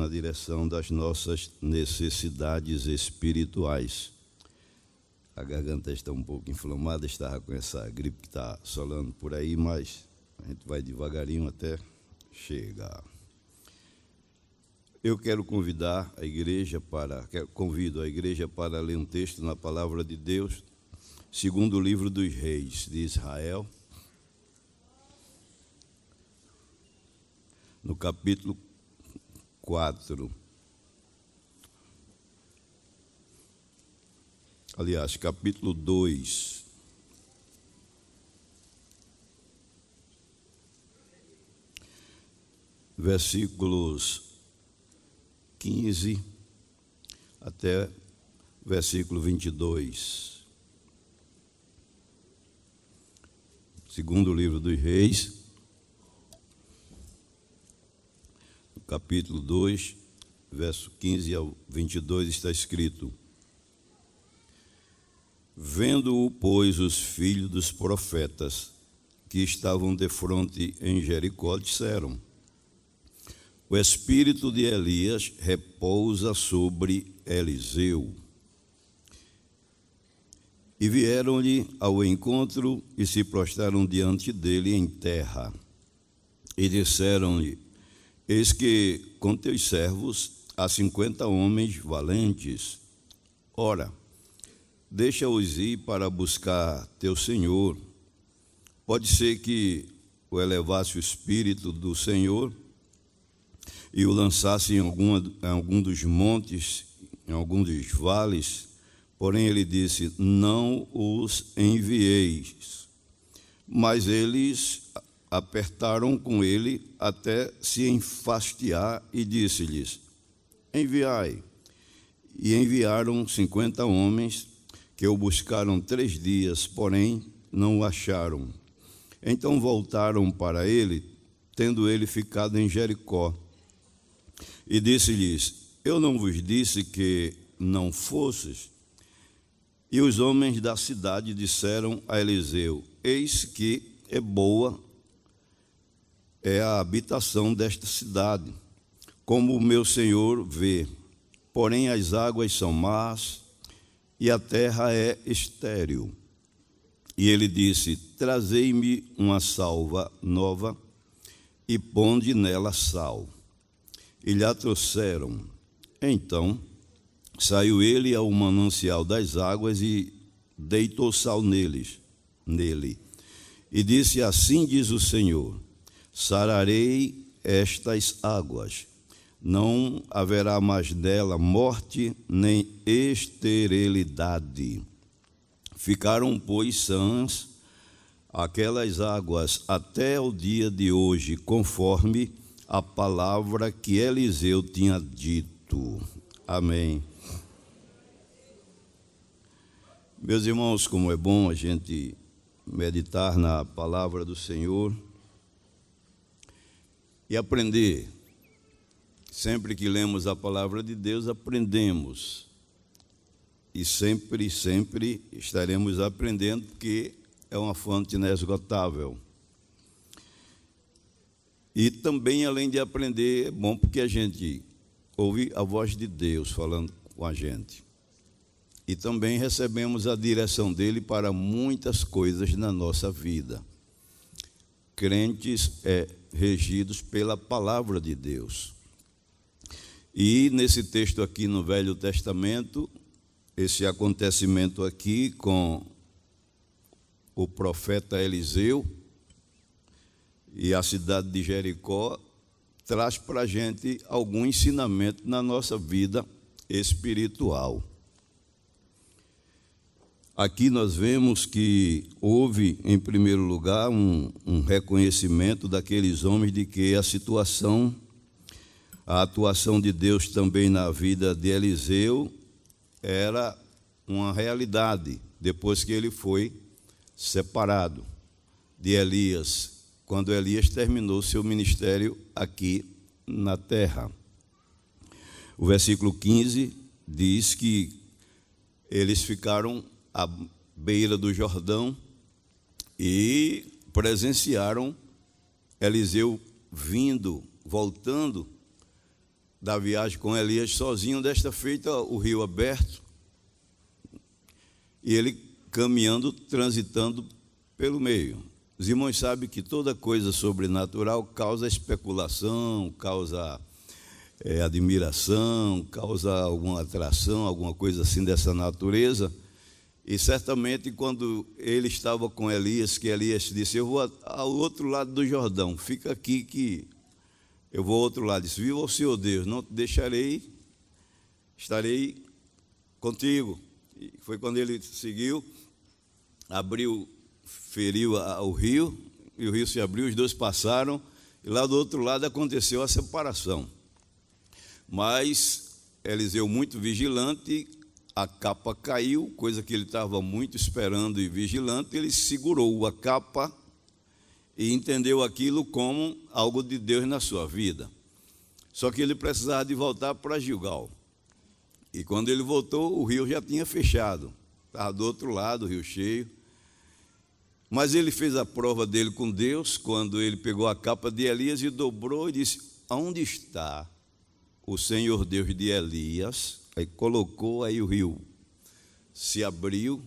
na direção das nossas necessidades espirituais. A garganta está um pouco inflamada, estava com essa gripe que está assolando por aí, mas a gente vai devagarinho até chegar. Eu quero convido a igreja para ler um texto na Palavra de Deus, segundo o livro dos Reis de Israel, no capítulo 4. Aliás, capítulo 2. Versículos 15 até versículo 22. Segundo o livro dos Reis, capítulo 2, verso 15 ao 22, está escrito: Vendo-o, pois, os filhos dos profetas que estavam defronte em Jericó, disseram: O espírito de Elias repousa sobre Eliseu. E vieram-lhe ao encontro e se prostraram diante dele em terra. E disseram-lhe: Eis que com teus servos há 50 homens valentes. Ora, deixa-os ir para buscar teu senhor. Pode ser que o elevasse o espírito do Senhor e o lançasse em algum dos montes, em algum dos vales. Porém ele disse: Não os envieis. Mas eles apertaram com ele até se enfastiar e disse-lhes: Enviai. E enviaram 50 homens que o buscaram 3 dias, porém não o acharam. Então voltaram para ele, tendo ele ficado em Jericó. E disse-lhes: Eu não vos disse que não fosses? E os homens da cidade disseram a Eliseu: Eis que é boa é a habitação desta cidade, como o meu senhor vê. Porém as águas são más e a terra é estéril. E ele disse: Trazei-me uma salva nova e ponde nela sal. E lhe a trouxeram. Então saiu ele ao manancial das águas e deitou sal nele. E disse: Assim diz o Senhor: Sararei estas águas, não haverá mais nela morte nem esterilidade. Ficaram, pois, sãs aquelas águas até o dia de hoje, conforme a palavra que Eliseu tinha dito. Amém. Meus irmãos, como é bom a gente meditar na palavra do Senhor e aprender. Sempre que lemos a palavra de Deus, aprendemos. E sempre estaremos aprendendo, porque é uma fonte inesgotável. E também, além de aprender, é bom porque a gente ouve a voz de Deus falando com a gente. E também recebemos a direção dele para muitas coisas na nossa vida. Crentes regidos pela palavra de Deus. E nesse texto aqui no Velho Testamento, esse acontecimento aqui com o profeta Eliseu e a cidade de Jericó traz para a gente algum ensinamento na nossa vida espiritual. Aqui nós vemos que houve, em primeiro lugar, um reconhecimento daqueles homens de que a atuação de Deus também na vida de Eliseu era uma realidade, depois que ele foi separado de Elias, quando Elias terminou seu ministério aqui na terra. O versículo 15 diz que eles ficaram à beira do Jordão e presenciaram Eliseu voltando da viagem com Elias sozinho, desta feita o rio aberto, e ele caminhando, transitando pelo meio. Os irmãos sabem que toda coisa sobrenatural causa especulação, causa admiração, causa alguma atração, alguma coisa assim dessa natureza. E certamente quando ele estava com Elias, que Elias disse: eu vou ao outro lado do Jordão, fica aqui que eu vou ao outro lado. Disse: viva o Senhor Deus, não te deixarei, estarei contigo. E foi quando ele seguiu, feriu o rio, e o rio se abriu, os dois passaram, e lá do outro lado aconteceu a separação. Mas Eliseu, muito vigilante, a capa caiu, coisa que ele estava muito esperando e vigilante, ele segurou a capa e entendeu aquilo como algo de Deus na sua vida. Só que ele precisava de voltar para Gilgal. E quando ele voltou, o rio já tinha fechado, estava do outro lado, o rio cheio. Mas ele fez a prova dele com Deus, quando ele pegou a capa de Elias e dobrou e disse: aonde está o Senhor Deus de Elias? Aí colocou, aí o rio se abriu,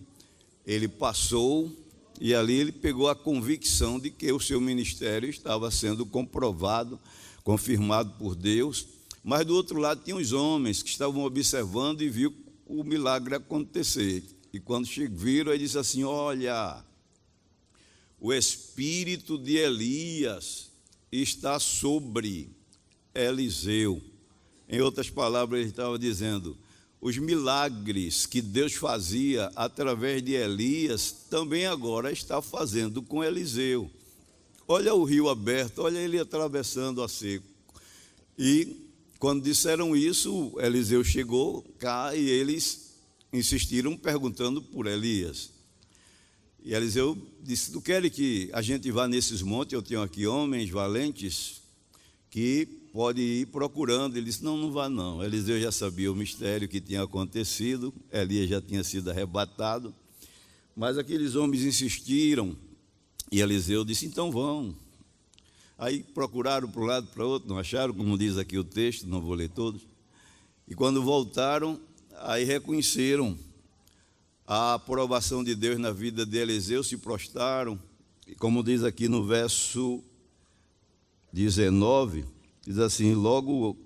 ele passou, e ali ele pegou a convicção de que o seu ministério estava sendo comprovado, confirmado por Deus. Mas do outro lado tinha os homens que estavam observando e viu o milagre acontecer. E quando viram, ele disse assim: olha, o espírito de Elias está sobre Eliseu. Em outras palavras, ele estava dizendo: os milagres que Deus fazia através de Elias, também agora está fazendo com Eliseu. Olha o rio aberto, olha ele atravessando a seco. E quando disseram isso, Eliseu chegou cá e eles insistiram perguntando por Elias. E Eliseu disse: tu queres que a gente vá nesses montes? Eu tenho aqui homens valentes que pode ir procurando. Ele disse: não vá não. Eliseu já sabia o mistério que tinha acontecido, Elias já tinha sido arrebatado, mas aqueles homens insistiram, e Eliseu disse: então vão. Aí procuraram para um lado, para o outro, não acharam, como diz aqui o texto, não vou ler todos. E quando voltaram, aí reconheceram a aprovação de Deus na vida de Eliseu, se prostraram, e como diz aqui no verso 19, diz assim: logo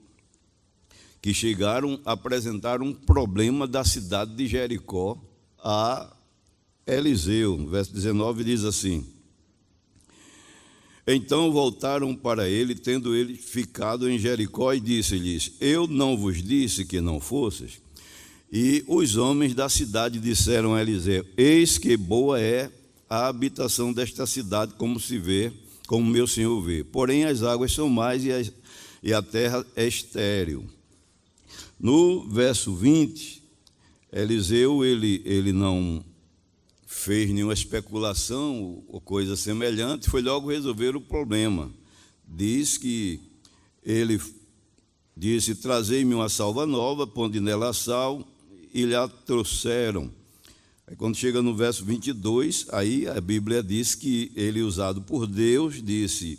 que chegaram, apresentaram um problema da cidade de Jericó a Eliseu. No verso 19 diz assim: então voltaram para ele, tendo ele ficado em Jericó, e disse-lhes: eu não vos disse que não fosseis? E os homens da cidade disseram a Eliseu: eis que boa é a habitação desta cidade, como se vê, como meu senhor vê. Porém as águas são mais e a terra é estéril. No verso 20, Eliseu, ele não fez nenhuma especulação ou coisa semelhante, foi logo resolver o problema. Diz que ele disse: trazei-me uma salva nova, ponde nela sal, e lhe a trouxeram. Aí quando chega no verso 22, aí a Bíblia diz que ele, usado por Deus, disse: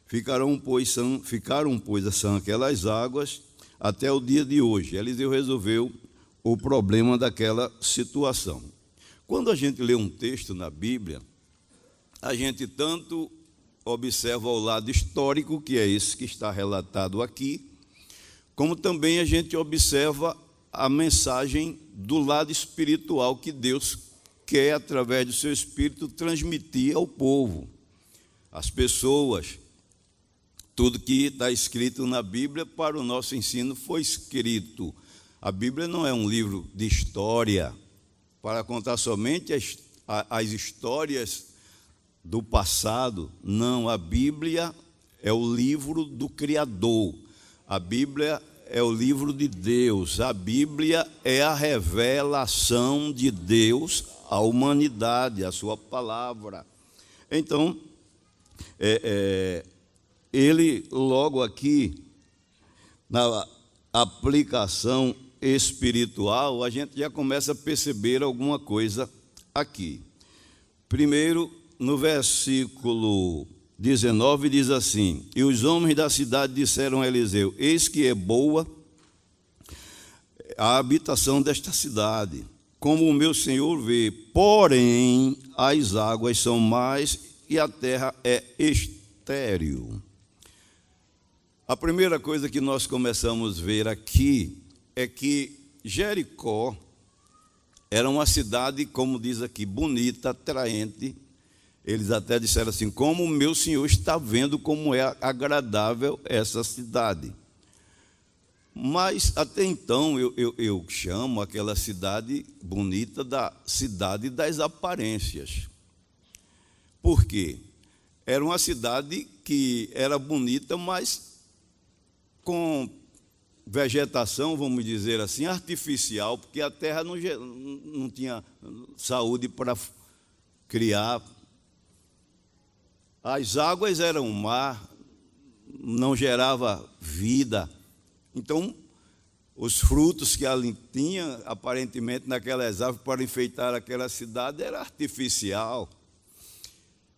ficaram, pois, são aquelas águas até o dia de hoje. Eliseu resolveu o problema daquela situação. Quando a gente lê um texto na Bíblia, a gente tanto observa o lado histórico, que é esse que está relatado aqui, como também a gente observa a mensagem do lado espiritual que Deus quer, através do seu Espírito, transmitir ao povo, às pessoas. Tudo que está escrito na Bíblia para o nosso ensino foi escrito. A Bíblia não é um livro de história para contar somente as histórias do passado. Não, a Bíblia é o livro do Criador. A Bíblia é o livro de Deus. A Bíblia é a revelação de Deus à humanidade, a sua palavra. Então, ele logo aqui, na aplicação espiritual, a gente já começa a perceber alguma coisa aqui. Primeiro, no versículo 19 diz assim: e os homens da cidade disseram a Eliseu: eis que é boa a habitação desta cidade, como o meu senhor vê, porém as águas são más e a terra é estéril. A primeira coisa que nós começamos a ver aqui é que Jericó era uma cidade, como diz aqui, bonita, atraente. Eles até disseram assim: como o meu senhor está vendo como é agradável essa cidade. Mas até então eu chamo aquela cidade bonita da cidade das aparências. Por quê? Era uma cidade que era bonita, mas com vegetação, vamos dizer assim, artificial, porque a terra não tinha saúde para criar. As águas eram mar, não gerava vida. Então, os frutos que ali tinha, aparentemente, naquelas árvores para enfeitar aquela cidade, era artificial.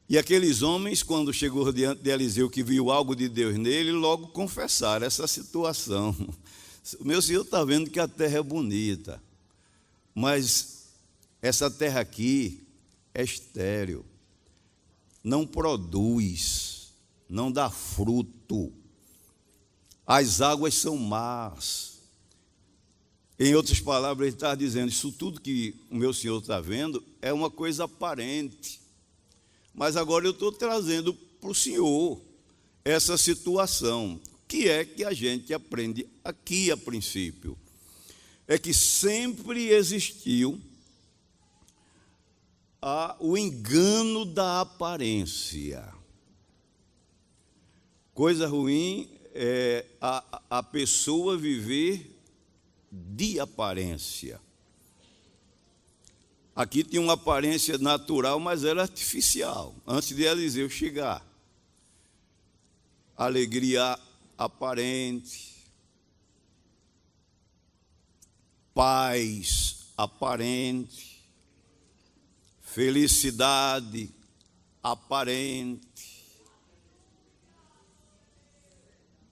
E aqueles homens, quando chegou diante de Eliseu, que viu algo de Deus nele, logo confessaram essa situação. O meu senhor está vendo que a terra é bonita, mas essa terra aqui é estéril, não produz, não dá fruto, as águas são más. Em outras palavras, ele está dizendo: isso tudo que o meu senhor está vendo é uma coisa aparente. Mas agora eu estou trazendo para o senhor essa situação. O que é que a gente aprende aqui a princípio? É que sempre existiu o engano da aparência. Coisa ruim é a pessoa viver de aparência. Aqui tinha uma aparência natural, mas era artificial, antes de Eliseu chegar. Alegria aparente, paz aparente, felicidade aparente,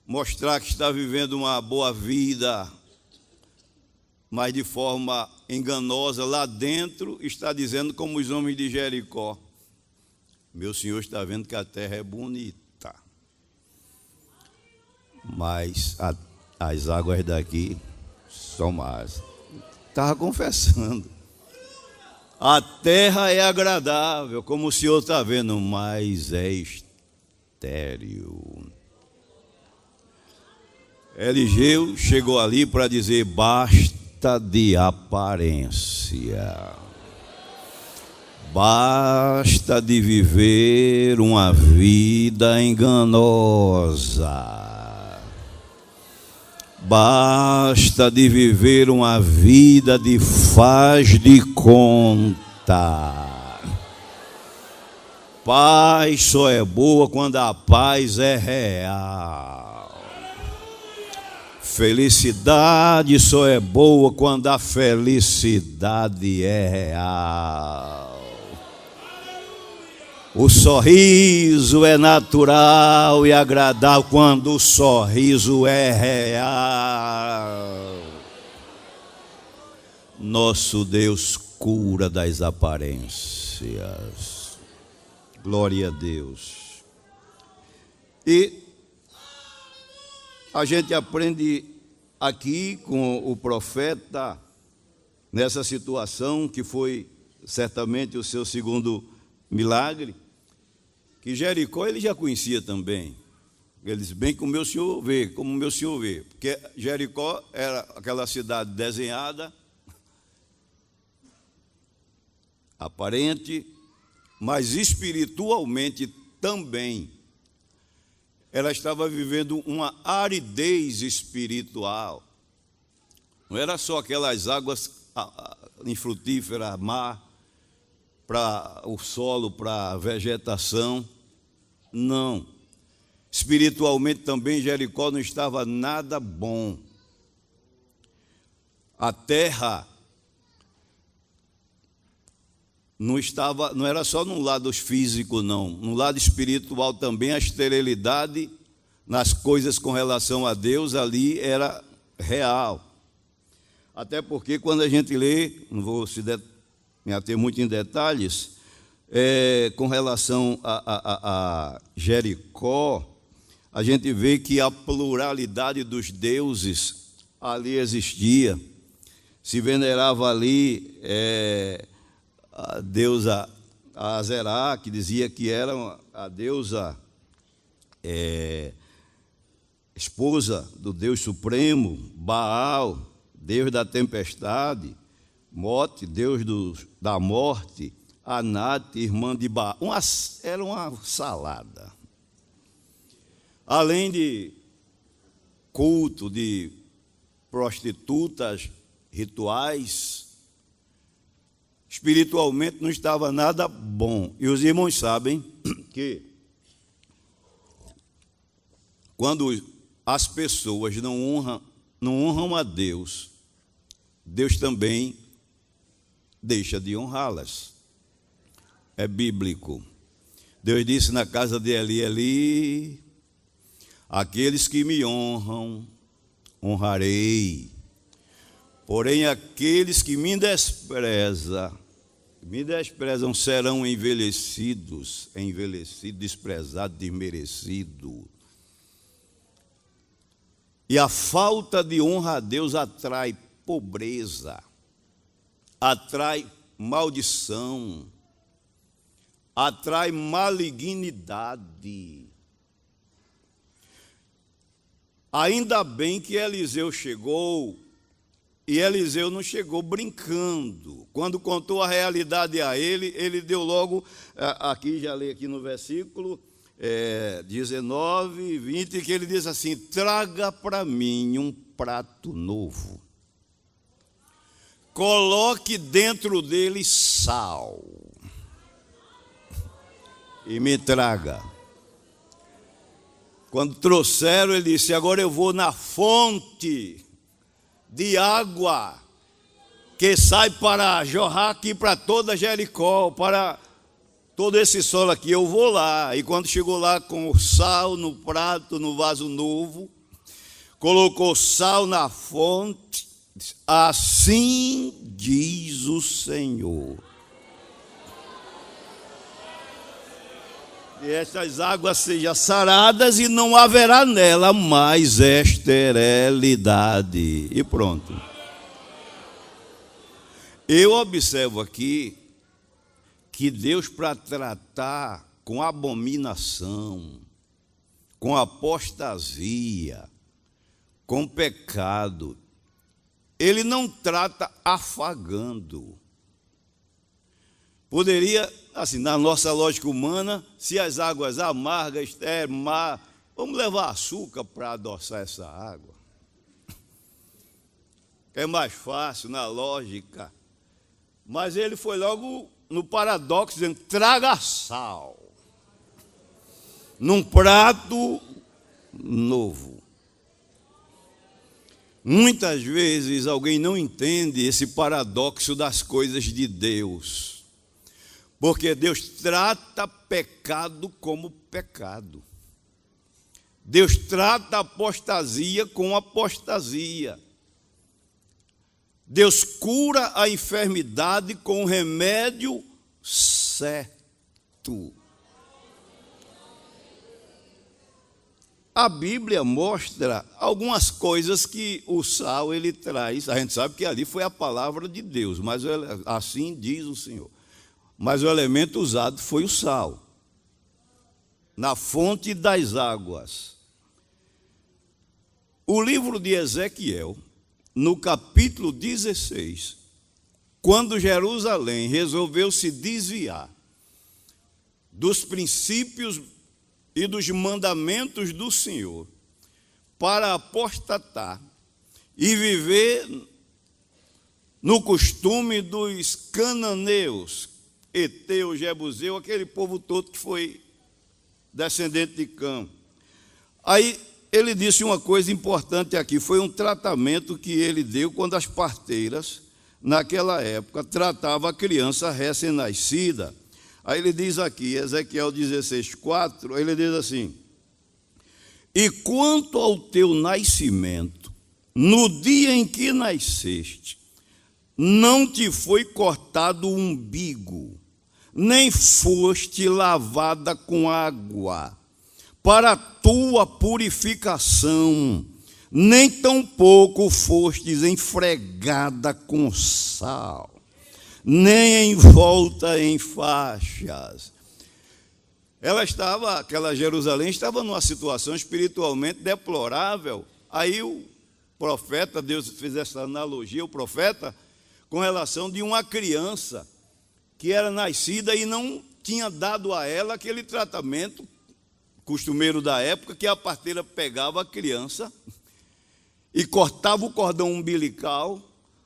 mostrar que está vivendo uma boa vida, mas de forma enganosa. Lá dentro está dizendo, como os homens de Jericó: meu senhor está vendo que a terra é bonita, mas as águas daqui são más. Estava confessando. A terra é agradável, como o senhor está vendo, mas é estéril. Eliseu chegou ali para dizer: basta de aparência, basta de viver uma vida enganosa, basta de viver uma vida de faz de conta. Paz só é boa quando a paz é real. Felicidade só é boa quando a felicidade é real. O sorriso é natural e agradável quando o sorriso é real. Nosso Deus cura das aparências. Glória a Deus. E a gente aprende aqui com o profeta, nessa situação que foi certamente o seu segundo milagre, que Jericó ele já conhecia também. Ele diz: bem como o meu senhor vê, como o meu senhor vê. Porque Jericó era aquela cidade desenhada, aparente, mas espiritualmente também. Ela estava vivendo uma aridez espiritual. Não era só aquelas águas infrutíferas, mar, para o solo, para a vegetação. Não. Espiritualmente também Jericó não estava nada bom. A terra não era só no lado físico, não. No lado espiritual também, a esterilidade nas coisas com relação a Deus ali era real. Até porque quando a gente lê, não vou me ater muito em detalhes, com relação a Jericó, a gente vê que a pluralidade dos deuses ali existia. Se venerava ali a deusa Azerá, que dizia que era a deusa esposa do Deus Supremo, Baal, Deus da tempestade, Mote, Deus da morte, Anat, irmã de Baal. Era uma salada. Além de culto de prostitutas rituais, espiritualmente não estava nada bom. E os irmãos sabem que quando as pessoas não honram a Deus, Deus também deixa de honrá-las. É bíblico. Deus disse na casa de Eli, aqueles que me honram, honrarei. Porém, aqueles que me desprezam serão envelhecidos, desprezados, desmerecidos. E a falta de honra a Deus atrai pobreza, atrai maldição, atrai malignidade. Ainda bem que Eliseu chegou, e Eliseu não chegou brincando. Quando contou a realidade a ele, ele deu logo, aqui já li aqui no versículo 19 e 20, que ele diz assim: traga para mim um prato novo, coloque dentro dele sal e me traga. Quando trouxeram, ele disse: agora eu vou na fonte de água que sai para jorrar aqui para toda Jericó, para todo esse solo aqui, eu vou lá. E quando chegou lá com o sal no prato, no vaso novo, colocou sal na fonte, disse: assim diz o Senhor, e estas águas sejam saradas e não haverá nela mais esterilidade. E pronto. Eu observo aqui que Deus, para tratar com abominação, com apostasia, com pecado, Ele não trata afagando. Poderia, assim, na nossa lógica humana, se as águas amargas, mar, vamos levar açúcar para adoçar essa água. É mais fácil na lógica. Mas ele foi logo no paradoxo, dizendo: traga sal num prato novo. Muitas vezes alguém não entende esse paradoxo das coisas de Deus, porque Deus trata pecado como pecado. Deus trata apostasia com apostasia. Deus cura a enfermidade com o remédio certo. A Bíblia mostra algumas coisas que o sal ele traz. A gente sabe que ali foi a palavra de Deus, mas assim diz o Senhor. Mas o elemento usado foi o sal, na fonte das águas. O livro de Ezequiel, no capítulo 16, quando Jerusalém resolveu se desviar dos princípios e dos mandamentos do Senhor para apostatar e viver no costume dos cananeus, Eteu, Jebuseu, aquele povo todo que foi descendente de Cã. Aí ele disse uma coisa importante aqui, foi um tratamento que ele deu quando as parteiras naquela época, tratava a criança recém-nascida. Aí ele diz aqui, Ezequiel 16:4, ele diz assim: e quanto ao teu nascimento, no dia em que nasceste, não te foi cortado o umbigo, nem foste lavada com água, para a tua purificação, nem tampouco fostes enfregada com sal, nem envolta em faixas. Aquela Jerusalém estava numa situação espiritualmente deplorável. Aí o profeta, Deus fez essa analogia, o profeta, com relação de uma criança que era nascida e não tinha dado a ela aquele tratamento costumeiro da época, que a parteira pegava a criança e cortava o cordão umbilical,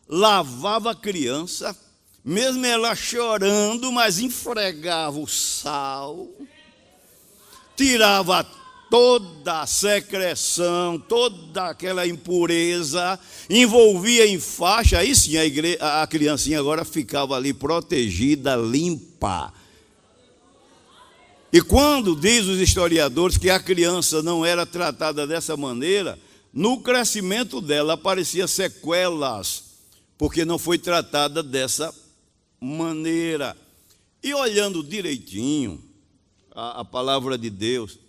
lavava a criança, mesmo ela chorando, mas esfregava o sal, tirava toda a secreção, toda aquela impureza, envolvia em faixa, aí sim a criancinha agora ficava ali protegida, limpa. E quando diz os historiadores que a criança não era tratada dessa maneira, no crescimento dela apareciam sequelas, porque não foi tratada dessa maneira. E olhando direitinho a palavra de Deus,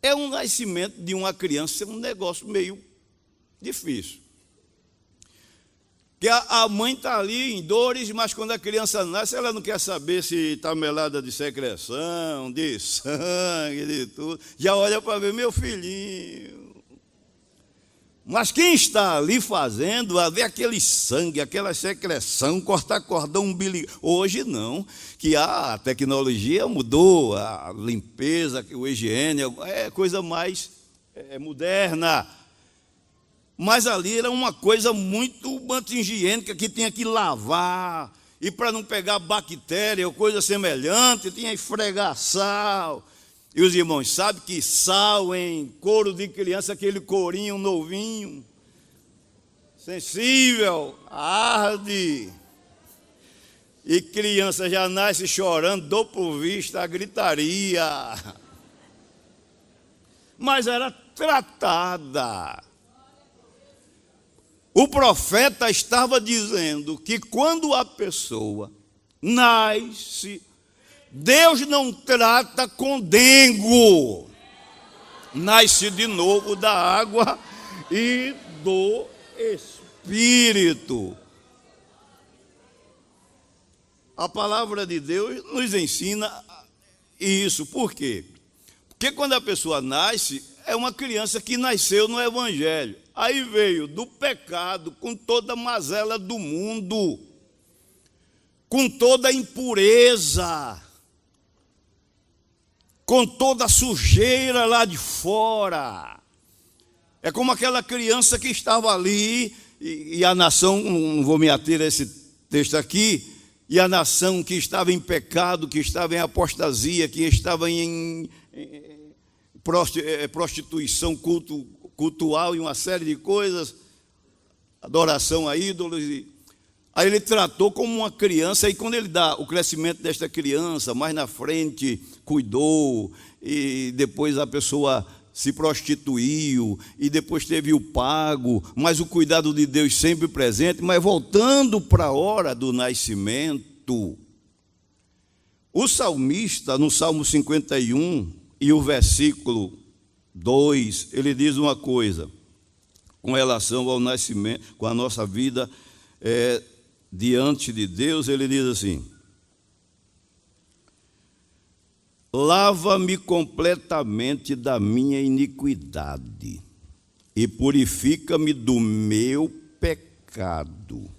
é um nascimento de uma criança, é um negócio meio difícil. Que a mãe está ali em dores, mas quando a criança nasce, ela não quer saber se está melada de secreção, de sangue, de tudo. Já olha para ver, meu filhinho. Mas quem está ali fazendo, a ver aquele sangue, aquela secreção, cortar cordão umbilical. Hoje não, que a tecnologia mudou, a limpeza, o higiene, é coisa mais moderna. Mas ali era uma coisa muito higiênica, que tinha que lavar, e para não pegar bactéria ou coisa semelhante, tinha que esfregar sal. E os irmãos sabem que sal em couro de criança, aquele courinho novinho, sensível, arde. E criança já nasce chorando, dou por vista a gritaria. Mas era tratada. O profeta estava dizendo que quando a pessoa nasce, Deus não trata com dengo, nasce de novo da água e do Espírito. A palavra de Deus nos ensina isso. Por quê? Porque quando a pessoa nasce, é uma criança que nasceu no Evangelho. Aí veio do pecado, com toda a mazela do mundo, com toda a impureza, com toda a sujeira lá de fora. É como aquela criança que estava ali, e a nação, não vou me ater a esse texto aqui, e a nação que estava em pecado, que estava em apostasia, que estava em prostituição cultual e uma série de coisas, adoração a ídolos. Aí ele tratou como uma criança, e quando ele dá o crescimento desta criança, mais na frente cuidou, e depois a pessoa se prostituiu, e depois teve o pago, mas o cuidado de Deus sempre presente. Mas voltando para a hora do nascimento, o salmista, no Salmo 51, e o versículo 2, ele diz uma coisa com relação ao nascimento, com a nossa vida diante de Deus. Ele diz assim: lava-me completamente da minha iniquidade e purifica-me do meu pecado,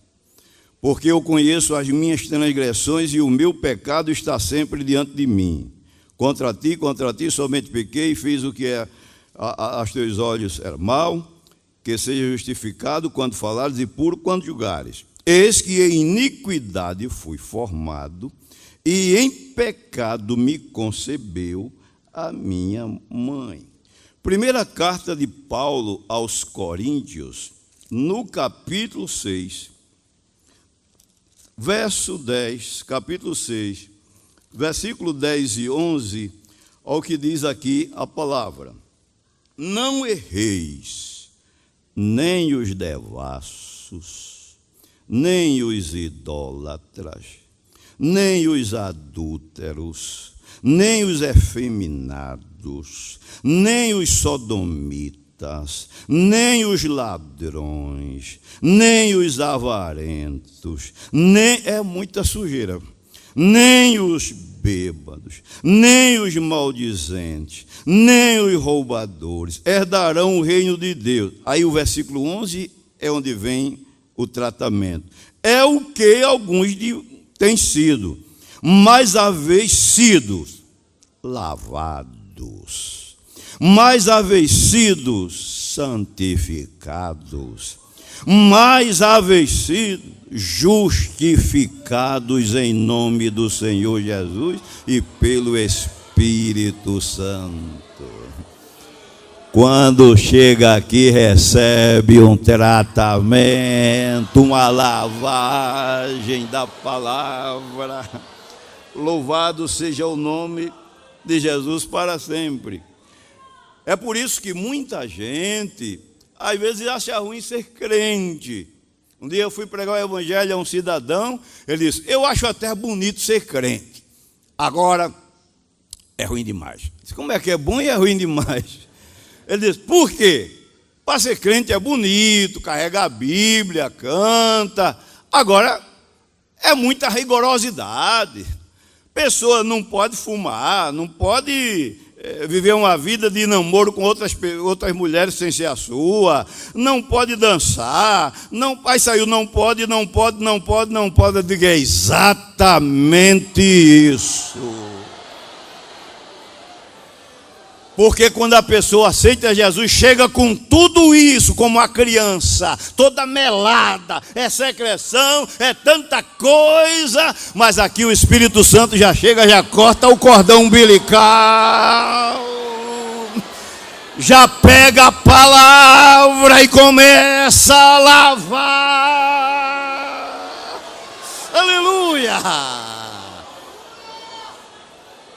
porque eu conheço as minhas transgressões e o meu pecado está sempre diante de mim. Contra ti somente pequei e fiz o que aos teus olhos era mal, que seja justificado quando falares e puro quando julgares. Eis que em iniquidade fui formado, e em pecado me concebeu a minha mãe. Primeira carta de Paulo aos Coríntios, no capítulo 6, verso 10, capítulo 6, versículo 10 e 11, ao que diz aqui a palavra: não erreis, nem os devassos, nem os idólatras, nem os adúlteros, nem os efeminados, nem os sodomitas, nem os ladrões, nem os avarentos, nem é muita sujeira, nem os bêbados, nem os maldizentes, nem os roubadores herdarão o reino de Deus. Aí o versículo 11 é onde vem o tratamento. É o que alguns têm sido, mas haveis sido lavados, mas haveis sido santificados, mas haveis sido justificados em nome do Senhor Jesus e pelo Espírito Santo. Quando chega aqui, recebe um tratamento, uma lavagem da palavra. Louvado seja o nome de Jesus para sempre. É por isso que muita gente, às vezes, acha ruim ser crente. Um dia eu fui pregar o evangelho a um cidadão, ele disse: eu acho até bonito ser crente, agora é ruim demais. Eu disse: como é que é bom e é ruim demais? Ele disse: por quê? Para ser crente é bonito, carrega a Bíblia, canta, agora é muita rigorosidade. Pessoa não pode fumar, não pode viver uma vida de namoro com outras mulheres sem ser a sua, não pode dançar, não, aí saiu, não pode. Eu digo: é exatamente isso. Porque quando a pessoa aceita Jesus, chega com tudo isso, como a criança, toda melada, é secreção, é tanta coisa, mas aqui o Espírito Santo já chega, já corta o cordão umbilical, já pega a palavra e começa a lavar. Aleluia!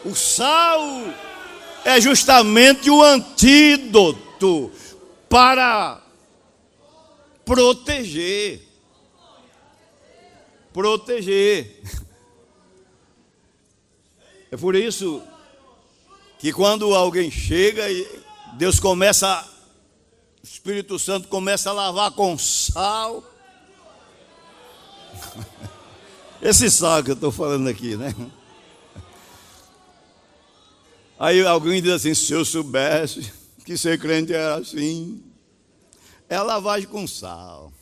O sal é justamente o antídoto para proteger. É por isso que quando alguém chega e Deus começa, o Espírito Santo começa a lavar com sal. Esse sal que eu estou falando aqui, né? Aí alguém diz assim: se eu soubesse que ser crente era assim, é lavagem com sal.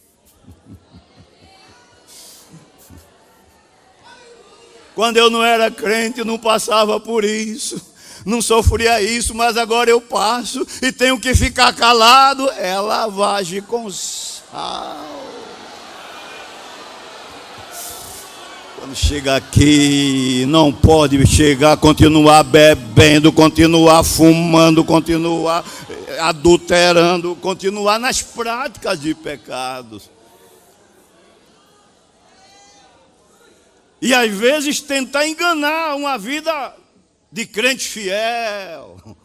Quando eu não era crente, eu não passava por isso, não sofria isso, mas agora eu passo e tenho que ficar calado. É lavagem com sal. Quando chega aqui, não pode chegar, continuar bebendo, continuar fumando, continuar adulterando, continuar nas práticas de pecados. E às vezes tentar enganar uma vida de crente fiel,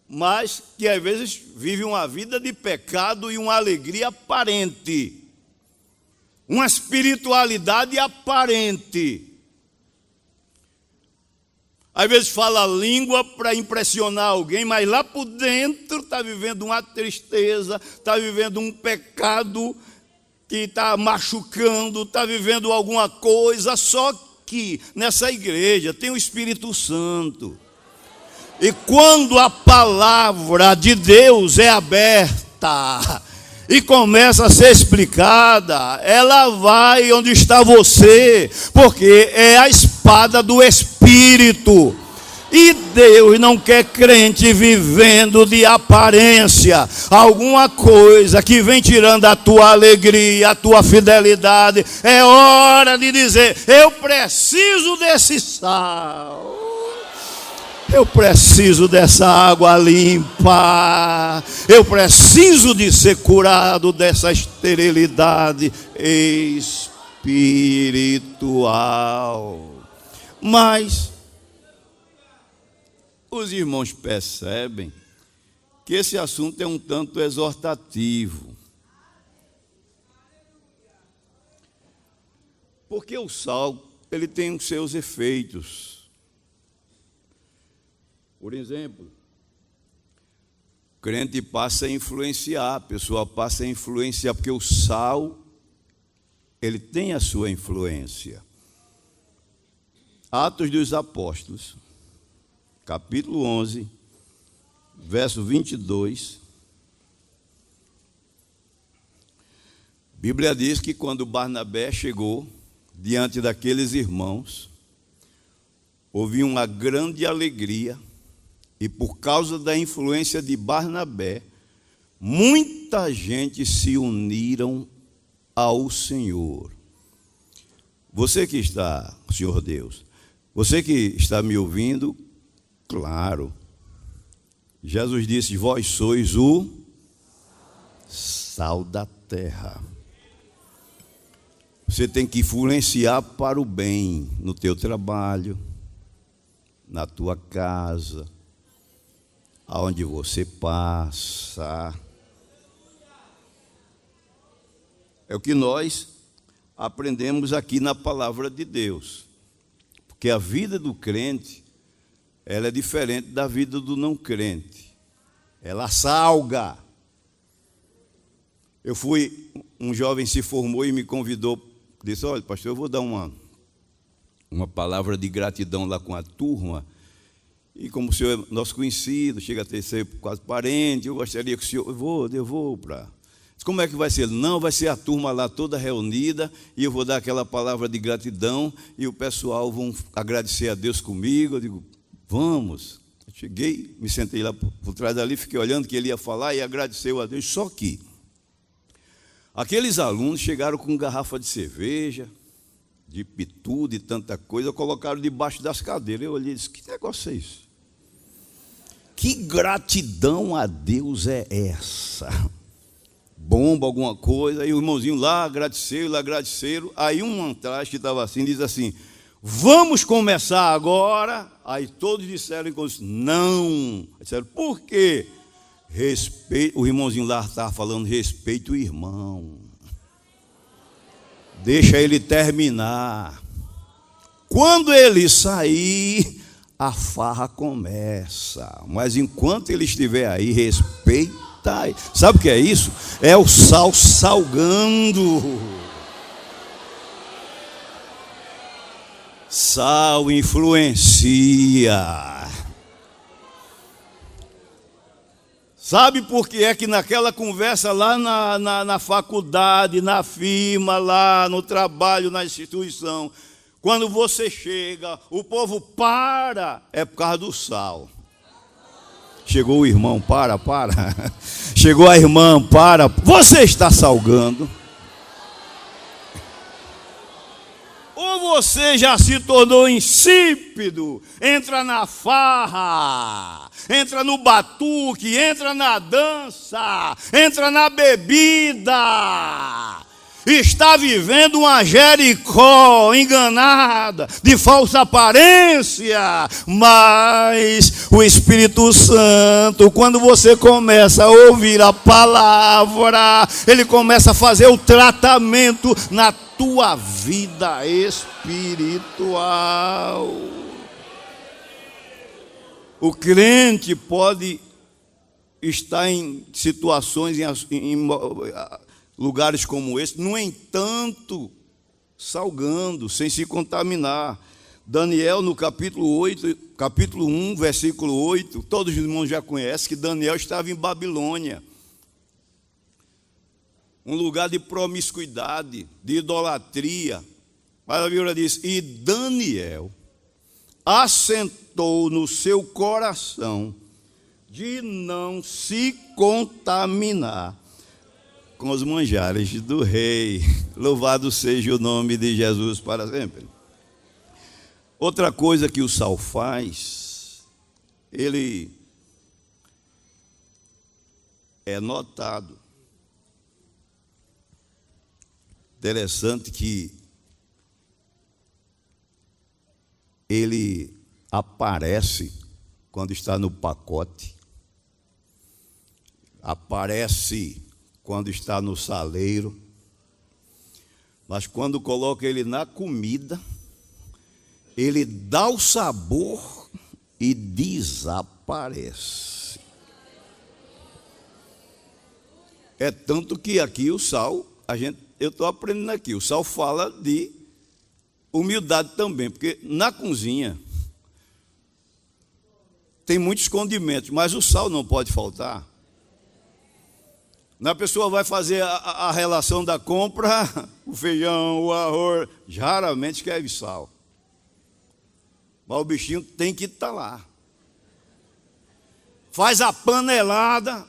mas que às vezes vive uma vida de pecado e uma alegria aparente. Uma espiritualidade aparente. Às vezes fala a língua para impressionar alguém, mas lá por dentro está vivendo uma tristeza, está vivendo um pecado que está machucando, está vivendo alguma coisa. Só que nessa igreja tem o Espírito Santo. E quando a palavra de Deus é aberta e começa a ser explicada, ela vai onde está você, porque é a espada do Espírito. E Deus não quer crente vivendo de aparência, alguma coisa que vem tirando a tua alegria, a tua fidelidade. É hora de dizer: eu preciso desse sal. Eu preciso dessa água limpa. Eu preciso de ser curado dessa esterilidade espiritual. Mas os irmãos percebem que esse assunto é um tanto exortativo. Porque o sal, ele tem os seus efeitos. Por exemplo, o crente passa a influenciar, a pessoa passa a influenciar, porque o sal, ele tem a sua influência. Atos dos Apóstolos, capítulo 11, verso 22. A Bíblia diz que quando Barnabé chegou diante daqueles irmãos, houve uma grande alegria. E por causa da influência de Barnabé, muita gente se uniram ao Senhor. Você que está, Senhor Deus, você que está me ouvindo, claro, Jesus disse: vós sois o sal da terra. Você tem que influenciar para o bem no teu trabalho, na tua casa, aonde você passa. É o que nós aprendemos aqui na palavra de Deus. Porque a vida do crente, ela é diferente da vida do não crente. Ela salga. Um jovem se formou e me convidou, disse: olha, pastor, eu vou dar uma palavra de gratidão lá com a turma. E como o senhor é nosso conhecido, chega a ser quase parente, eu gostaria que o senhor... Eu vou para... Como é que vai ser? Não, vai ser a turma lá toda reunida, e eu vou dar aquela palavra de gratidão, e o pessoal vão agradecer a Deus comigo. Eu digo, vamos. Eu cheguei, me sentei lá por trás dali, fiquei olhando que ele ia falar e agradeceu a Deus. Só que aqueles alunos chegaram com garrafa de cerveja, de pitu, de tanta coisa, colocaram debaixo das cadeiras. Eu olhei e disse: que negócio é isso? Que gratidão a Deus é essa? Bomba alguma coisa, aí o irmãozinho lá agradeceram. Aí um atrás que estava assim, diz assim: vamos começar agora. Aí todos disseram, não. Disseram, por quê? Respeito. O irmãozinho lá estava falando: respeito o irmão. Deixa ele terminar. Quando ele sair, a farra começa. Mas enquanto ele estiver aí, respeita. Sabe o que é isso? É o sal salgando. Sal influencia. Sabe por que é que naquela conversa lá na faculdade, na firma, lá no trabalho, na instituição, quando você chega, o povo para, é por causa do sal. Chegou o irmão, para. Chegou a irmã, para. Você está salgando. Ou você já se tornou insípido, entra na farra, entra no batuque, entra na dança, entra na bebida. Está vivendo uma Jericó enganada, de falsa aparência. Mas o Espírito Santo, quando você começa a ouvir a palavra, ele começa a fazer o tratamento na tua vida espiritual. O crente pode estar em situações, em lugares como esse, no entanto, salgando, sem se contaminar. Daniel, no capítulo 1, versículo 8, todos os irmãos já conhecem que Daniel estava em Babilônia. Um lugar de promiscuidade, de idolatria. Mas a Bíblia diz: e Daniel assentou no seu coração de não se contaminar com os manjares do rei. Louvado seja o nome de Jesus para sempre. Outra coisa que o sal faz ele é notado. Interessante que ele aparece quando está no pacote, aparece quando está no saleiro, mas quando coloca ele na comida, ele dá o sabor e desaparece. É tanto que aqui o sal, eu estou aprendendo aqui, o sal fala de humildade também, porque na cozinha tem muitos condimentos, mas o sal não pode faltar. A pessoa vai fazer a relação da compra, o feijão, o arroz, raramente escreve sal. Mas o bichinho tem que estar lá. Faz a panelada.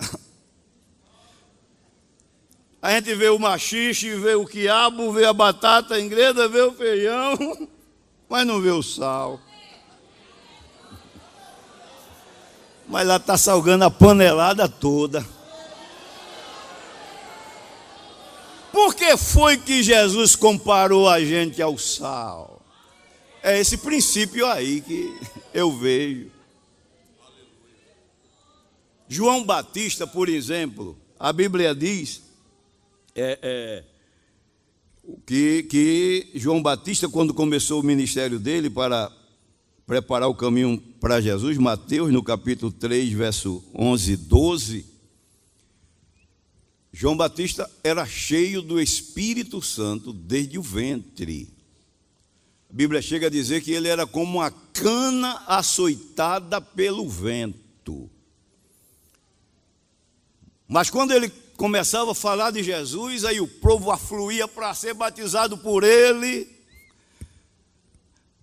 A gente vê o maxixe, vê o quiabo, vê a batata inglesa, vê o feijão, mas não vê o sal. Mas lá está salgando a panelada toda. Por que foi que Jesus comparou a gente ao sal? É esse princípio aí que eu vejo. João Batista, por exemplo, a Bíblia diz que João Batista, quando começou o ministério dele para preparar o caminho para Jesus, Mateus, no capítulo 3, verso 11 e 12, João Batista era cheio do Espírito Santo desde o ventre. A Bíblia chega a dizer que ele era como uma cana açoitada pelo vento. Mas quando ele começava a falar de Jesus, aí o povo afluía para ser batizado por ele.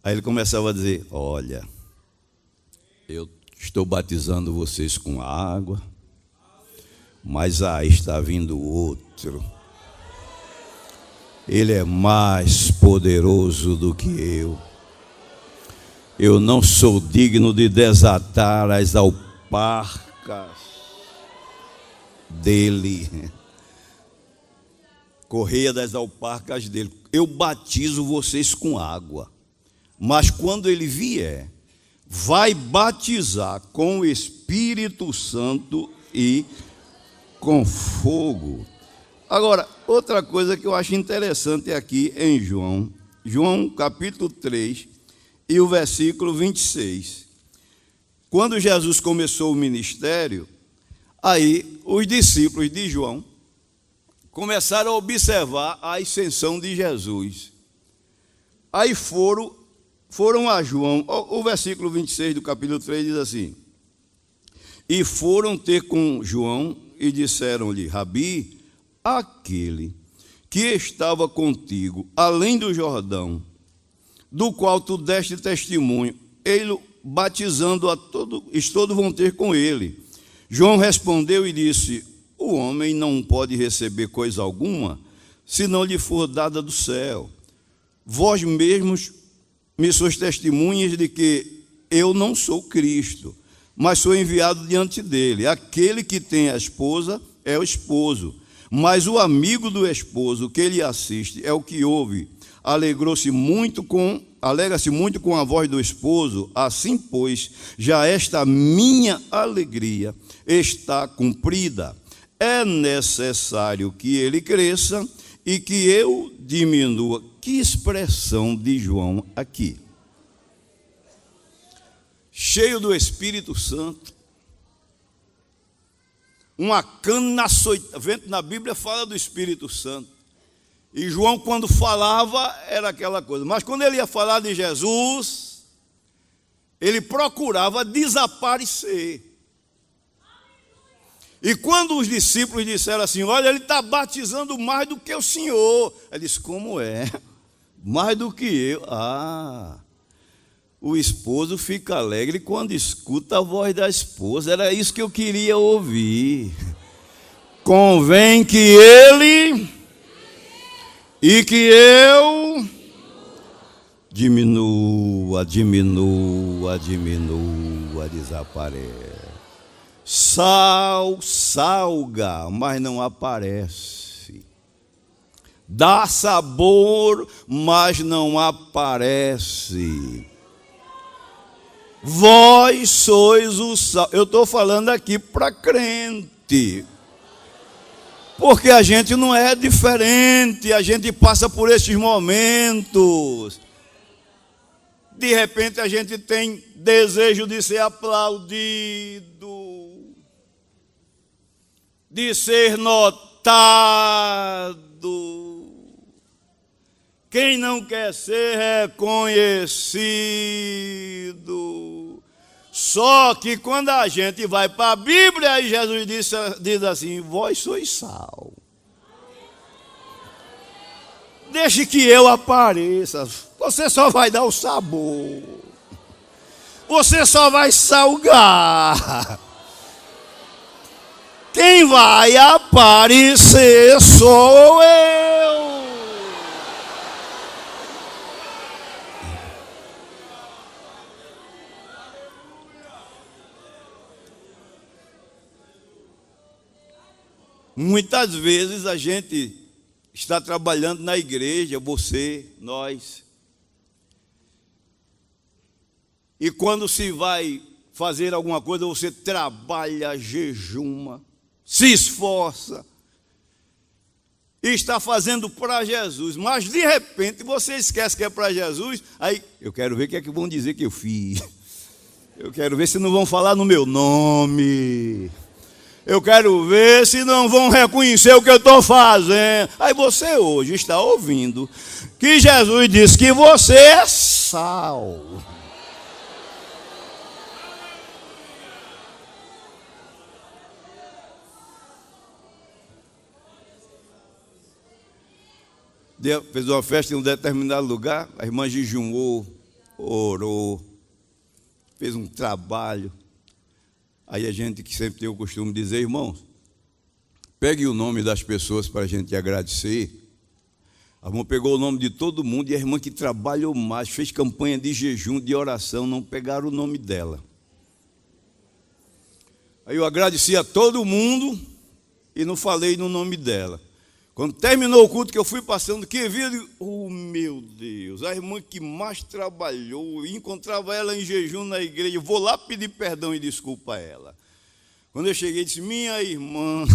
Aí ele começava a dizer: olha, eu estou batizando vocês com água, mas aí está vindo outro. Ele é mais poderoso do que eu. Eu não sou digno de desatar as alparcas dele, correia das alparcas dele. Eu batizo vocês com água, mas quando ele vier, vai batizar com o Espírito Santo e com fogo. Agora, outra coisa que eu acho interessante aqui em João capítulo 3 e o versículo 26. Quando Jesus começou o ministério, aí os discípulos de João começaram a observar a ascensão de Jesus. Aí foram a João, o versículo 26 do capítulo 3 diz assim: e foram ter com João e disseram-lhe: Rabi, aquele que estava contigo além do Jordão, do qual tu deste testemunho, ele batizando a todos vão ter com ele. João respondeu e disse: o homem não pode receber coisa alguma, se não lhe for dada do céu. Vós mesmos me sois testemunhas de que eu não sou Cristo, mas sou enviado diante dele. Aquele que tem a esposa é o esposo, mas o amigo do esposo que ele assiste é o que ouve. Alegra-se muito com a voz do esposo. Assim, pois, já esta minha alegria está cumprida. É necessário que ele cresça e que eu diminua. Que expressão de João aqui. Cheio do Espírito Santo. Uma cana açoitada. Na Bíblia fala do Espírito Santo. E João, quando falava, era aquela coisa. Mas quando ele ia falar de Jesus, ele procurava desaparecer. E quando os discípulos disseram assim: olha, ele está batizando mais do que o Senhor. Ele disse: como é? Mais do que eu? O esposo fica alegre quando escuta a voz da esposa. Era isso que eu queria ouvir. Convém que ele e que eu diminua. água desaparece. Sal salga, mas não aparece. Dá sabor, mas não aparece. Vós sois o sal. Eu estou falando aqui para crente. Porque a gente não é diferente, a gente passa por esses momentos. De repente a gente tem desejo de ser aplaudido, de ser notado. Quem não quer ser reconhecido? Só que quando a gente vai para a Bíblia, aí Jesus diz assim: vós sois sal. Deixe que eu apareça. Você só vai dar o sabor. Você só vai salgar. Quem vai aparecer sou eu. Muitas vezes a gente está trabalhando na igreja, você, nós. E quando se vai fazer alguma coisa, você trabalha, jejuma, se esforça, e está fazendo para Jesus. Mas de repente você esquece que é para Jesus. Aí eu quero ver o que é que vão dizer que eu fiz. Eu quero ver se não vão falar no meu nome. Eu quero ver se não vão reconhecer o que eu estou fazendo. Aí você hoje está ouvindo que Jesus disse que você é sal. Fez uma festa em um determinado lugar, a irmã jejuou, orou, fez um trabalho. Aí a gente que sempre tem o costume de dizer: irmãos, pegue o nome das pessoas para a gente agradecer. A irmã pegou o nome de todo mundo, e a irmã que trabalhou mais, fez campanha de jejum, de oração, não pegaram o nome dela. Aí eu agradeci a todo mundo e não falei no nome dela. Quando terminou o culto, que eu fui passando, que vi, oh meu Deus, a irmã que mais trabalhou, encontrava ela em jejum na igreja, vou lá pedir perdão e desculpa a ela. Quando eu cheguei, disse: minha irmã,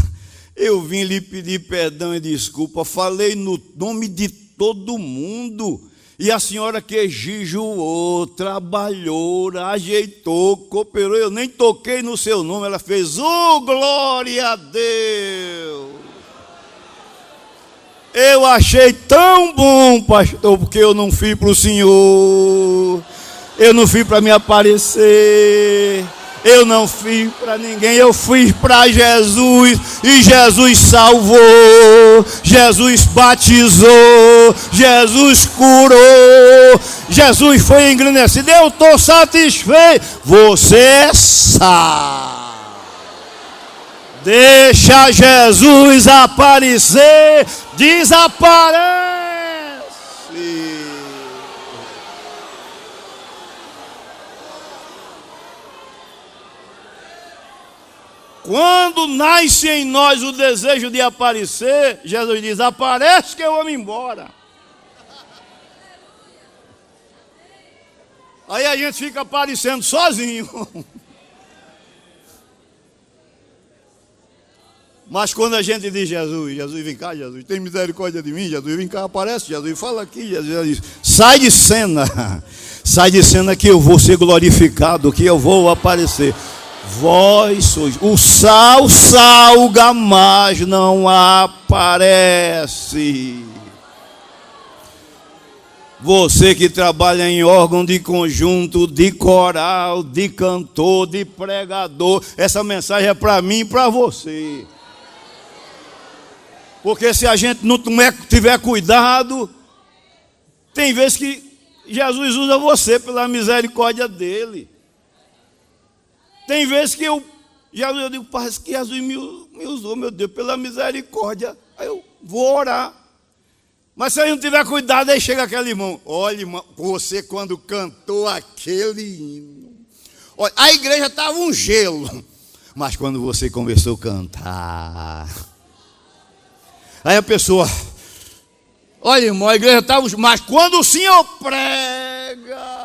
eu vim lhe pedir perdão e desculpa, falei no nome de todo mundo, e a senhora que jejuou, trabalhou, ajeitou, cooperou, eu nem toquei no seu nome, ela fez: oh, glória a Deus. Eu achei tão bom, pastor, porque eu não fui para o Senhor, eu não fui para me aparecer, eu não fui para ninguém, eu fui para Jesus, e Jesus salvou, Jesus batizou, Jesus curou, Jesus foi engrandecido. Eu estou satisfeito. Você sabe. Deixa Jesus aparecer, desaparece. Quando nasce em nós o desejo de aparecer, Jesus diz: aparece que eu vou me embora. Aí a gente fica aparecendo sozinho. Mas quando a gente diz: Jesus, Jesus, vem cá, Jesus, tem misericórdia de mim, Jesus, vem cá, aparece, Jesus, fala aqui, Jesus diz: sai de cena que eu vou ser glorificado, que eu vou aparecer. Vós sois o sal, salga, mas não aparece. Você que trabalha em órgão de conjunto, de coral, de cantor, de pregador, essa mensagem é para mim e para você. Porque se a gente não tiver cuidado, tem vezes que Jesus usa você pela misericórdia dele. Tem vezes que eu digo: parece que Jesus me usou, meu Deus, pela misericórdia. Aí eu vou orar. Mas se eu não tiver cuidado, aí chega aquele irmão: olha, irmão, você quando cantou aquele hino, Olha, a igreja estava um gelo. Mas quando você começou a cantar, aí a pessoa, olha, irmão, a igreja estava... Mas quando o senhor prega...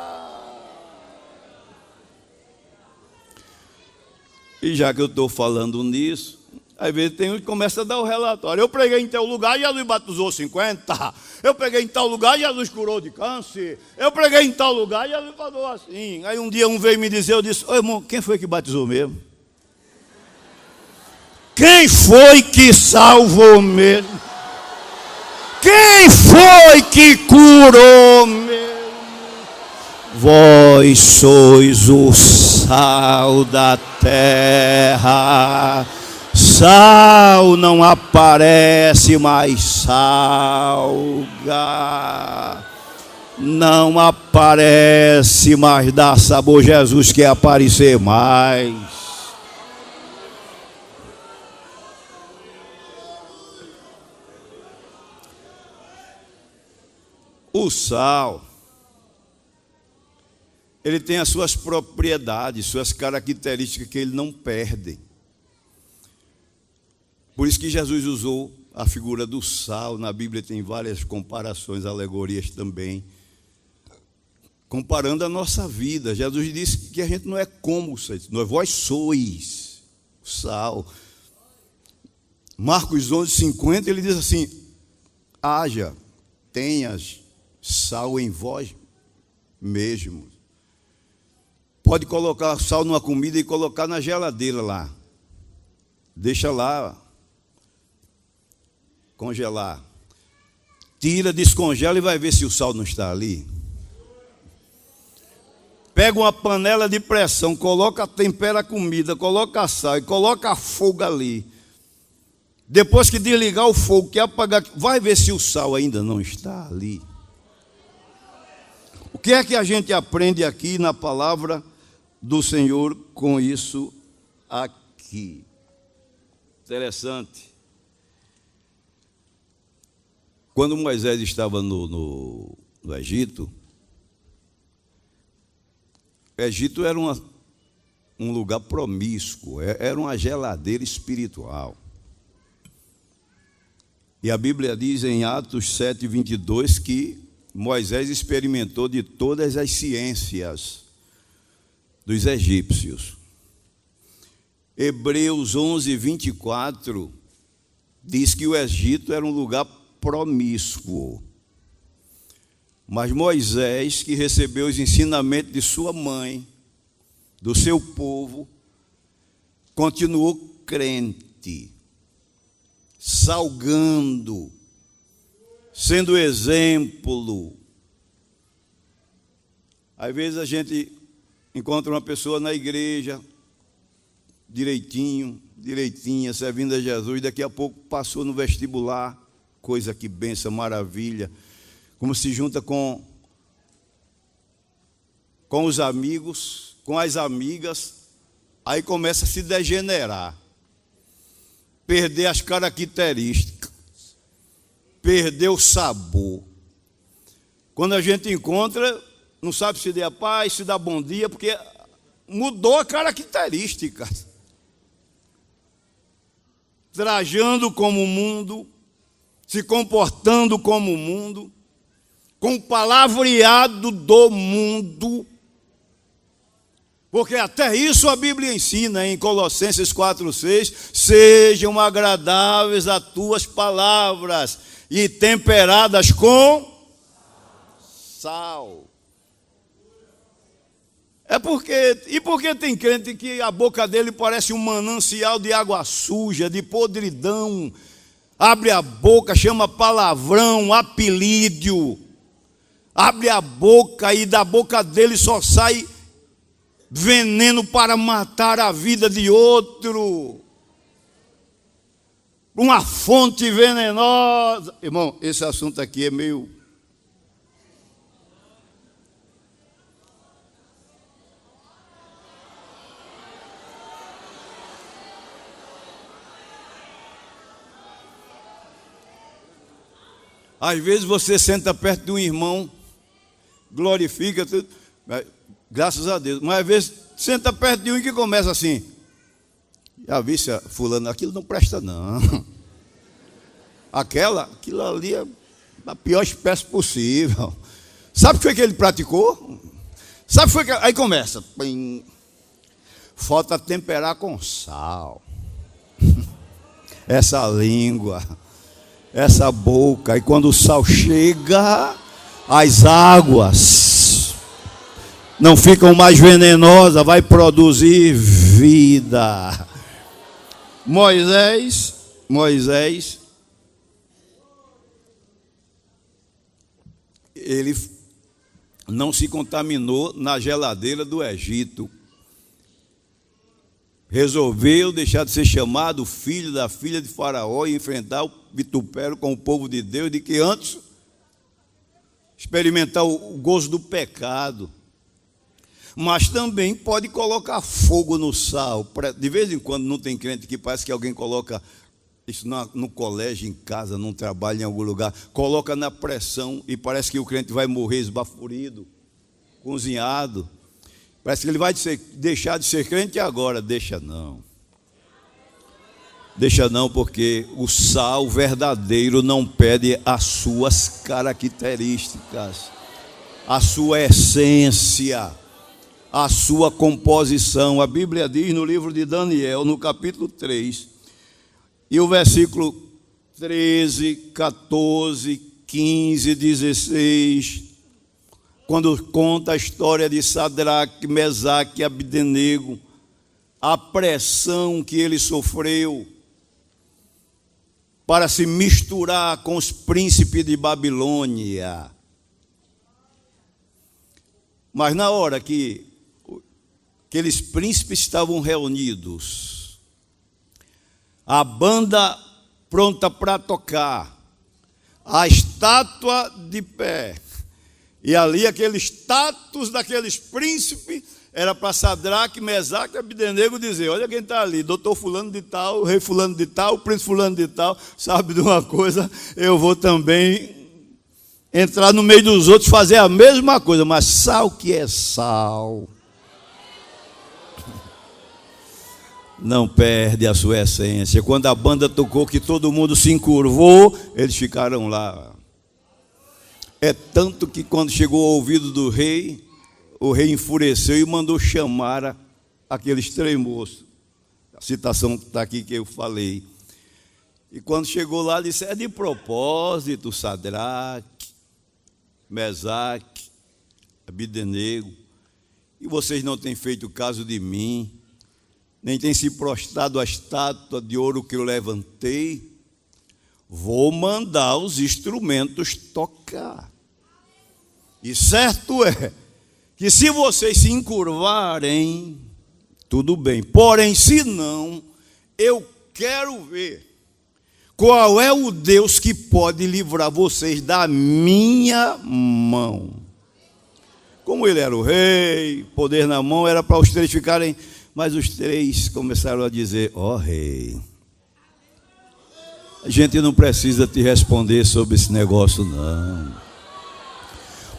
E já que eu estou falando nisso, às vezes tem um que começa a dar o relatório. Eu preguei em tal lugar e Jesus batizou 50. Eu preguei em tal lugar e Jesus curou de câncer. Eu preguei em tal lugar e Jesus falou assim. Aí um dia um veio me dizer, eu disse, ô irmão, quem foi que batizou mesmo? Quem foi que salvou mesmo? Quem foi que curou mesmo? Vós sois o sal da terra. Sal não aparece, mais salga. Não aparece, mas dá sabor. Jesus quer aparecer mais. O sal, ele tem as suas propriedades, suas características que ele não perde. Por isso que Jesus usou a figura do sal. Na Bíblia tem várias comparações, alegorias também, comparando a nossa vida. Jesus disse que a gente não é como vocês, vós sois o sal. Marcos 11:50, ele diz assim: haja, tenhas sal em vós mesmos. Pode colocar sal numa comida e colocar na geladeira lá. Deixa lá congelar. Tira, descongela e vai ver se o sal não está ali. Pega uma panela de pressão, coloca, tempera a comida, coloca sal e coloca fogo ali. Depois que desligar o fogo, que apagar, vai ver se o sal ainda não está ali. O que é que a gente aprende aqui na palavra do Senhor com isso aqui? Interessante. Quando Moisés estava no Egito, o Egito era um lugar promíscuo, era uma geladeira espiritual. E a Bíblia diz em Atos 7:22 que Moisés experimentou de todas as ciências dos egípcios. Hebreus 11:24 diz que o Egito era um lugar promíscuo. Mas Moisés, que recebeu os ensinamentos de sua mãe, do seu povo, continuou crente, salgando, sendo exemplo. Às vezes a gente encontra uma pessoa na igreja, direitinha, servindo a Jesus, daqui a pouco passou no vestibular, coisa que benção, maravilha, como se junta com os amigos, com as amigas, aí começa a se degenerar, perder as características, perder o sabor. Quando a gente encontra, não sabe se dá paz, se dá bom dia, porque mudou a característica. Trajando como o mundo, se comportando como o mundo, com o palavreado do mundo, porque até isso a Bíblia ensina em Colossenses 4:6, sejam agradáveis as tuas palavras e temperadas com sal. Porque tem crente que a boca dele parece um manancial de água suja, de podridão, abre a boca, chama palavrão, apelídio, abre a boca e da boca dele só sai veneno para matar a vida de outro. Uma fonte venenosa. Irmão, esse assunto aqui é meio... Às vezes você senta perto de um irmão, glorifica, graças a Deus, mas às vezes Senta perto de um que começa assim. Já vi se fulano, aquilo não presta não. Aquilo ali é a pior espécie possível. Sabe o que foi que ele praticou? Sabe o que foi que... Aí começa. Falta temperar com sal. Essa língua, essa boca. E quando o sal chega, as águas não ficam mais venenosas, vai produzir vida. Moisés, ele não se contaminou na geladeira do Egito. Resolveu deixar de ser chamado filho da filha de Faraó e enfrentar o vitupério com o povo de Deus, de que antes experimentar o gozo do pecado. Mas também pode colocar fogo no sal. De vez em quando não tem crente que parece que alguém coloca isso no colégio, em casa, num trabalho, em algum lugar, coloca na pressão e parece que o crente vai morrer esbaforido, cozinhado. Parece que ele vai deixar de ser crente agora. Deixa não, porque o sal verdadeiro não perde as suas características, a sua essência, a sua composição. A Bíblia diz no livro de Daniel, no capítulo 3, e o versículo 13, 14, 15, 16, quando conta a história de Sadraque, Mesaque e Abdenego, a pressão que ele sofreu para se misturar com os príncipes de Babilônia. Mas na hora que aqueles príncipes estavam reunidos, a banda pronta para tocar, a estátua de pé, e ali aquele status daqueles príncipes era para Sadraque, Mesaque e Abdenego dizer: olha quem está ali, doutor fulano de tal, rei fulano de tal, príncipe fulano de tal. Sabe de uma coisa, eu vou também entrar no meio dos outros, fazer a mesma coisa. Mas sal que é sal não perde a sua essência. Quando a banda tocou, que todo mundo se encurvou, eles ficaram lá. É tanto que quando chegou ao ouvido do rei, o rei enfureceu e mandou chamar aqueles três moços. A citação está aqui que eu falei. E quando chegou lá, disse: é de propósito, Sadraque, Mesaque, Abdenego, e vocês não têm feito caso de mim, nem têm se prostrado à estátua de ouro que eu levantei. Vou mandar os instrumentos tocar. E certo é que se vocês se encurvarem, tudo bem. Porém, se não, eu quero ver qual é o Deus que pode livrar vocês da minha mão. Como ele era o rei, poder na mão, era para os três ficarem. Mas os três começaram a dizer: ó rei, a gente não precisa te responder sobre esse negócio não.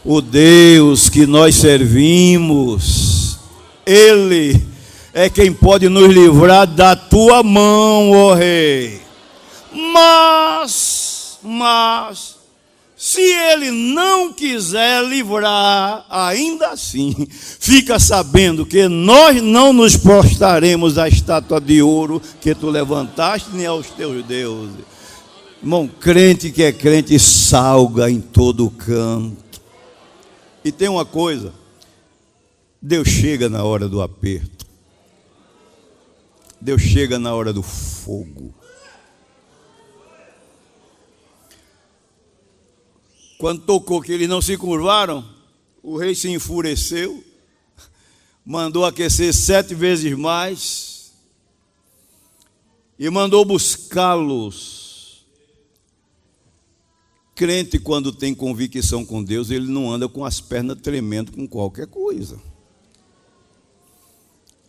O Deus que nós servimos, Ele é quem pode nos livrar da tua mão, ó rei. Mas, se Ele não quiser livrar, ainda assim, fica sabendo que nós não nos prostraremos à estátua de ouro que tu levantaste, nem aos teus deuses. Irmão, crente que é crente salga em todo canto. E tem uma coisa: Deus chega na hora do aperto, Deus chega na hora do fogo. Quando tocou que eles não se curvaram, o rei se enfureceu, mandou aquecer 7 vezes mais e mandou buscá-los. Crente, quando tem convicção com Deus, ele não anda com as pernas tremendo com qualquer coisa.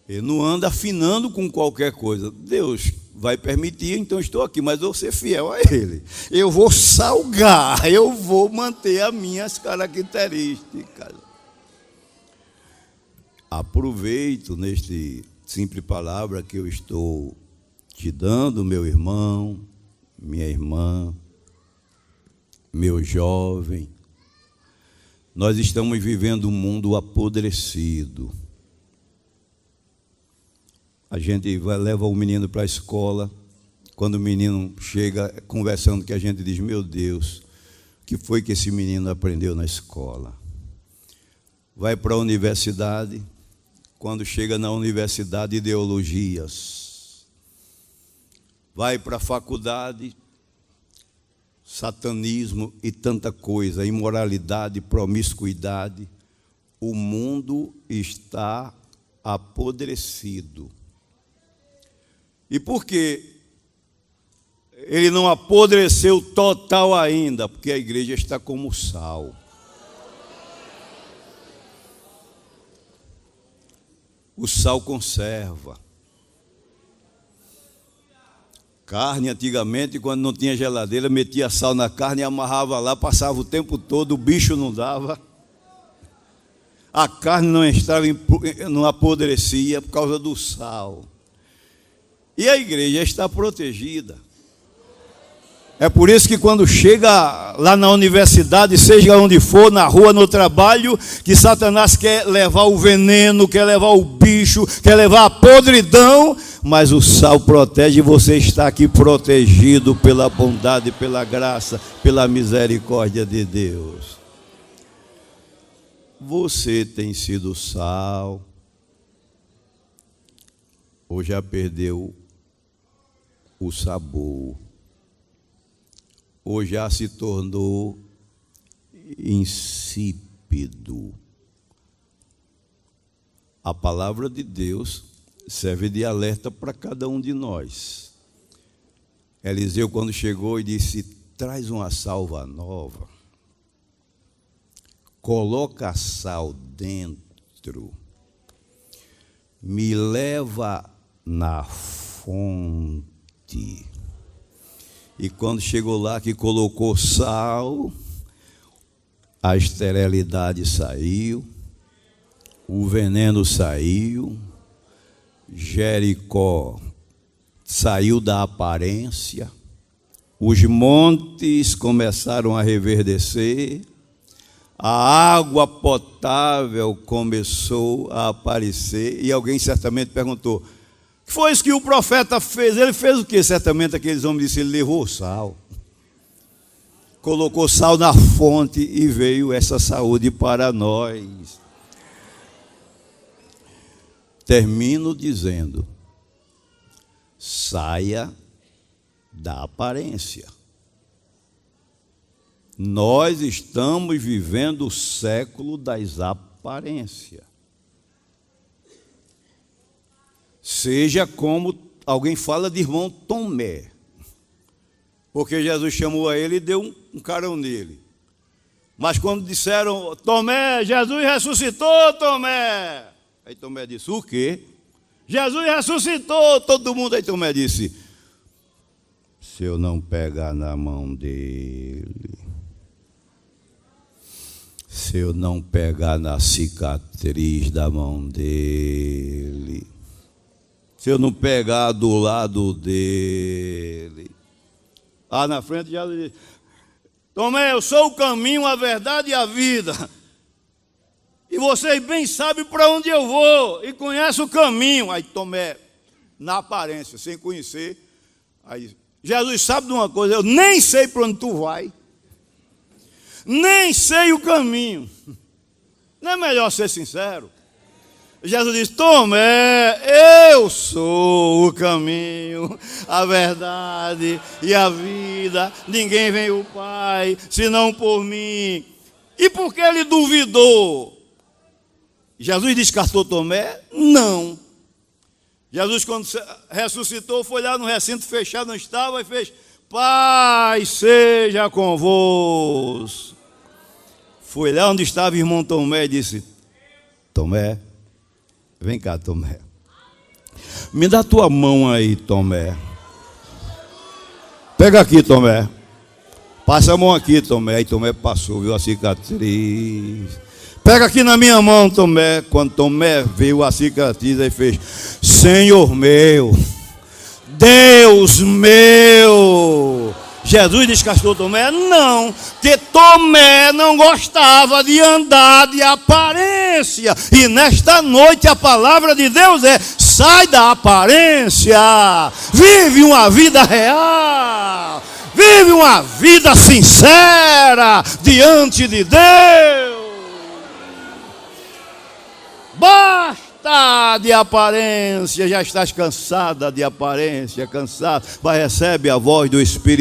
Ele não anda afinando com qualquer coisa. Deus vai permitir, então estou aqui, mas eu vou ser fiel a Ele. Eu vou salgar, eu vou manter as minhas características. aproveito neste simples palavra que eu estou te dando, meu irmão, minha irmã, meu jovem. Nós estamos vivendo um mundo apodrecido. A gente leva o menino para a escola. Quando o menino chega conversando, que a gente diz: meu Deus, o que foi que esse menino aprendeu na escola? Vai para a universidade. Quando chega na universidade, ideologias. Vai para a faculdade, satanismo e tanta coisa, imoralidade, promiscuidade. O mundo está apodrecido. E por que ele não apodreceu total ainda? Porque a igreja está como sal. O sal conserva. Carne, antigamente, quando não tinha geladeira, metia sal na carne e amarrava lá, passava o tempo todo, o bicho não dava. A carne não apodrecia por causa do sal. E a igreja está protegida. É por isso que quando chega lá na universidade, seja onde for, na rua, no trabalho, que Satanás quer levar o veneno, quer levar o bicho, quer levar a podridão, mas o sal protege, e você está aqui protegido pela bondade, pela graça, pela misericórdia de Deus. Você tem sido sal, ou já perdeu o sabor, ou já se tornou insípido. A palavra de Deus serve de alerta para cada um de nós. Eliseu, quando chegou e disse: traz uma salva nova, coloca sal dentro, me leva na fonte. E quando chegou lá que colocou sal, a esterilidade saiu, o veneno saiu, Jericó saiu da aparência, os montes começaram a reverdecer, a água potável começou a aparecer, e alguém certamente perguntou: o que foi isso que o profeta fez? Ele fez o quê? Certamente aqueles homens disseram: ele levou sal, colocou sal na fonte e veio essa saúde para nós. Termino dizendo: saia da aparência. Nós estamos vivendo o século das aparências. Seja como alguém fala de irmão Tomé, porque Jesus chamou a ele e deu um carão nele. Mas quando disseram: Tomé, Jesus ressuscitou, Tomé. Aí Tomé disse: o quê? Jesus ressuscitou. Todo mundo. Aí Tomé disse: se eu não pegar na mão dele, se eu não pegar na cicatriz da mão dele, se eu não pegar do lado dele. Lá na frente Jesus disse: Tomé, eu sou o caminho, a verdade e a vida. E vocês bem sabem para onde eu vou e conhecem o caminho. Aí Tomé, na aparência, sem conhecer, aí Jesus sabe de uma coisa: eu nem sei para onde tu vai, nem sei o caminho. Não é melhor ser sincero? Jesus disse: Tomé, eu sou o caminho, a verdade e a vida. Ninguém vem ao Pai senão por mim. E por que ele duvidou? Jesus descartou Tomé? Não. Jesus, quando ressuscitou, foi lá no recinto fechado, não estava, e fez: Pai seja convosco. Foi lá onde estava o irmão Tomé e disse: Tomé, vem cá, Tomé. Me dá tua mão aí, Tomé. Pega aqui, Tomé. Passa a mão aqui, Tomé. Aí Tomé passou, viu a cicatriz. Pega aqui na minha mão, Tomé. Quando Tomé viu a cicatriz, aí fez: Senhor meu, Deus meu. Jesus descastou Tomé? Não, porque Tomé não gostava de andar de aparência. E nesta noite a palavra de Deus é: sai da aparência, vive uma vida real, vive uma vida sincera diante de Deus. Basta de aparência. Já estás cansada de aparência, cansado, mas recebe a voz do Espírito